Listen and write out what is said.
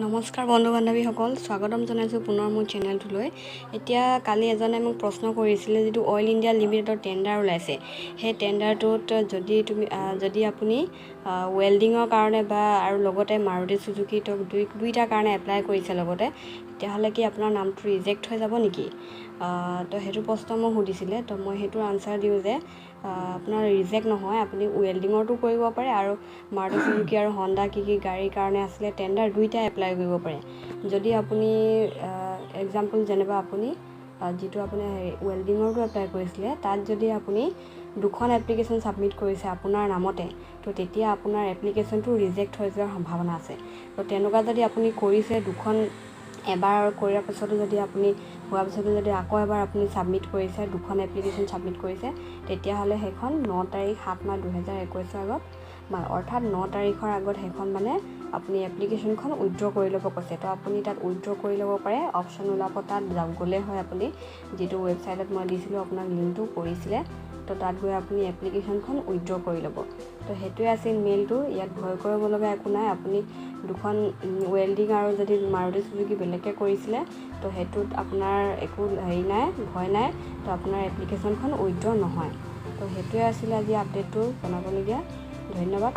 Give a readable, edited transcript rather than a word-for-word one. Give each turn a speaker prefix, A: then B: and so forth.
A: নমস্কাৰ বন্ধু বান্ধৱীসকল, স্বাগতম জনাইছোঁ পুনৰ মোৰ চেনেলটোলৈ। এতিয়া কালি এজনে মোক প্ৰশ্ন কৰিছিলে, যিটো অইল ইণ্ডিয়া লিমিটেডৰ টেণ্ডাৰ ওলাইছে, সেই টেণ্ডাৰটোত যদি আপুনি ৱেল্ডিঙৰ কাৰণে বা আৰু লগতে মাৰুতি চুজুকি দুইটাৰ কাৰণে এপ্লাই কৰিছে লগতে, তেতিয়াহ'লে কি আপোনাৰ নামটো ৰিজেক্ট হৈ যাব নেকি? তো সেইটো প্ৰশ্ন মোক সুধিছিলে। তো মই সেইটো আনচাৰ দিওঁ যে আপোনাৰ ৰিজেক্ট নহয়, আপুনি ৱেল্ডিঙৰটো কৰিব পাৰে আৰু মাৰুতি চুজুকি আৰু হণ্ডা কি গাড়ীৰ কাৰণে আছিলে টেণ্ডাৰ, দুইটা এপ্লাই কৰিব পাৰে। যদি আপুনি এক্সাম্পল যেনিবা আপুনি যিটো আপুনি ৱেল্ডিঙৰটো এপ্লাই কৰিছিলে, তাত যদি আপুনি দুখন এপ্লিকেশ্যন ছাবমিট কৰিছে আপোনাৰ নামতে, তো তেতিয়া আপোনাৰ এপ্লিকেশ্যনটো ৰিজেক্ট হৈ যোৱাৰ সম্ভাৱনা আছে। তো তেনেকুৱা যদি আপুনি কৰিছে দুখন, এবাৰ কৰাৰ পিছতো যদি আপুনি হোৱাৰ পিছতো যদি আকৌ এবাৰ আপুনি ছাবমিট কৰিছে, দুখন এপ্লিকেশ্যন ছাবমিট কৰিছে, তেতিয়াহ'লে সেইখন 9 তাৰিখ 7 মাহ 2021 আগত অৰ্থাৎ 9 তাৰিখৰ আগত সেইখন মানে আপুনি এপ্লিকেশ্যনখন উইথড্ৰ কৰি ল'ব কৈছে। তো আপুনি তাত উইথড্ৰ কৰি ল'ব পাৰে, অপশ্যন ওলাব, তাত গ'লে হয় আপুনি যিটো ৱেবছাইটত মই দিছিলোঁ আপোনাক লিংকটো কৰিছিলে, তো তাত গৈ আপুনি এপ্লিকেশ্যনখন উইথড্ৰ কৰি ল'ব। তো সেইটোৱে আছিল মেইলটো। ইয়াত ভয় কৰিব লগা একো নাই। আপুনি দুখন ৱেল্ডিং আৰু যদি মাৰুতি চুজুকি বেলেগকৈ কৰিছিলে, তো সেইটোত আপোনাৰ একো হেৰি নাই, ভয় নাই। তো আপোনাৰ এপ্লিকেশ্যনখন উইথড্ৰ নহয়। তো সেইটোৱে আছিলে আজি আপডেটটো জনাবলগীয়া। ধন্যবাদ।